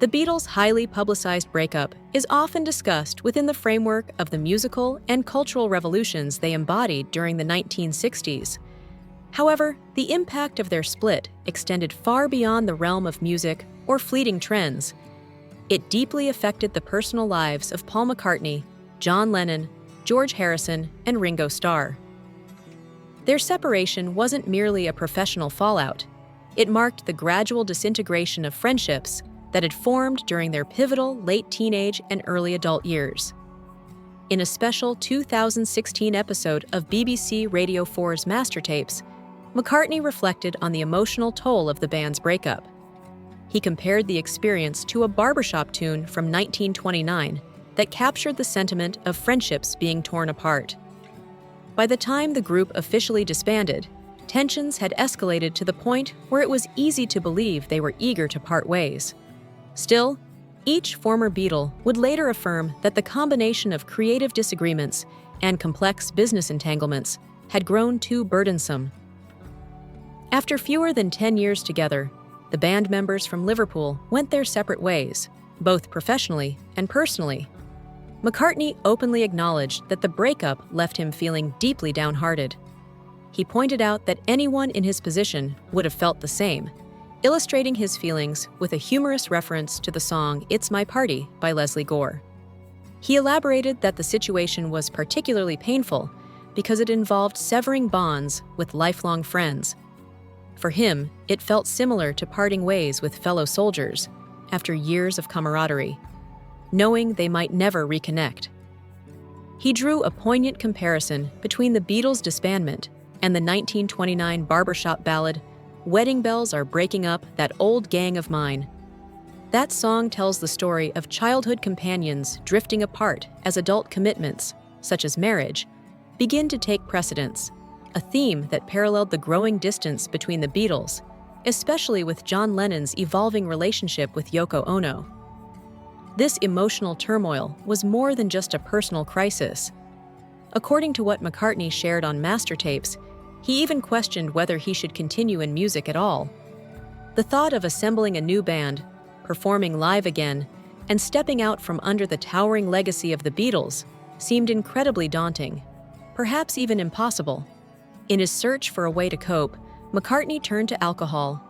The Beatles' highly publicized breakup is often discussed within the framework of the musical and cultural revolutions they embodied during the 1960s. However, the impact of their split extended far beyond the realm of music or fleeting trends. It deeply affected the personal lives of Paul McCartney, John Lennon, George Harrison, and Ringo Starr. Their separation wasn't merely a professional fallout. It marked the gradual disintegration of friendships that had formed during their pivotal late teenage and early adult years. In a special 2016 episode of BBC Radio 4's Master Tapes, McCartney reflected on the emotional toll of the band's breakup. He compared the experience to a Barbershop tune from 1929 that captured the sentiment of friendships being torn apart. By the time the group officially disbanded, tensions had escalated to the point where it was easy to believe they were eager to part ways. Still, each former Beatle would later affirm that the combination of creative disagreements and complex business entanglements had grown too burdensome. After fewer than 10 years together, the band members from Liverpool went their separate ways, both professionally and personally. McCartney openly acknowledged that the breakup left him feeling deeply downhearted. He pointed out that anyone in his position would have felt the same, illustrating his feelings with a humorous reference to the song "It's My Party" by Leslie Gore. He elaborated that the situation was particularly painful because it involved severing bonds with lifelong friends. For him, it felt similar to parting ways with fellow soldiers after years of camaraderie, knowing they might never reconnect. He drew a poignant comparison between the Beatles' disbandment and the 1929 Barbershop ballad "Wedding Bells Are Breaking Up That Old Gang of Mine." That song tells the story of childhood companions drifting apart as adult commitments, such as marriage, begin to take precedence, a theme that paralleled the growing distance between the Beatles, especially with John Lennon's evolving relationship with Yoko Ono. This emotional turmoil was more than just a personal crisis. According to what McCartney shared on Master Tapes, he even questioned whether he should continue in music at all. The thought of assembling a new band, performing live again, and stepping out from under the towering legacy of the Beatles seemed incredibly daunting, perhaps even impossible. In his search for a way to cope, McCartney turned to alcohol.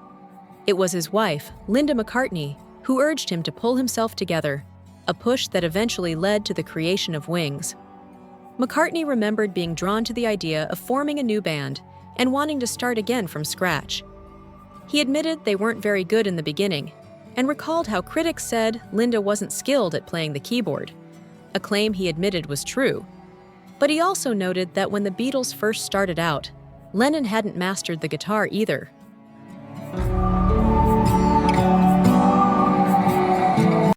It was his wife, Linda McCartney, who urged him to pull himself together, a push that eventually led to the creation of Wings. McCartney remembered being drawn to the idea of forming a new band and wanting to start again from scratch. He admitted they weren't very good in the beginning and recalled how critics said Linda wasn't skilled at playing the keyboard, a claim he admitted was true. But he also noted that when the Beatles first started out, Lennon hadn't mastered the guitar either.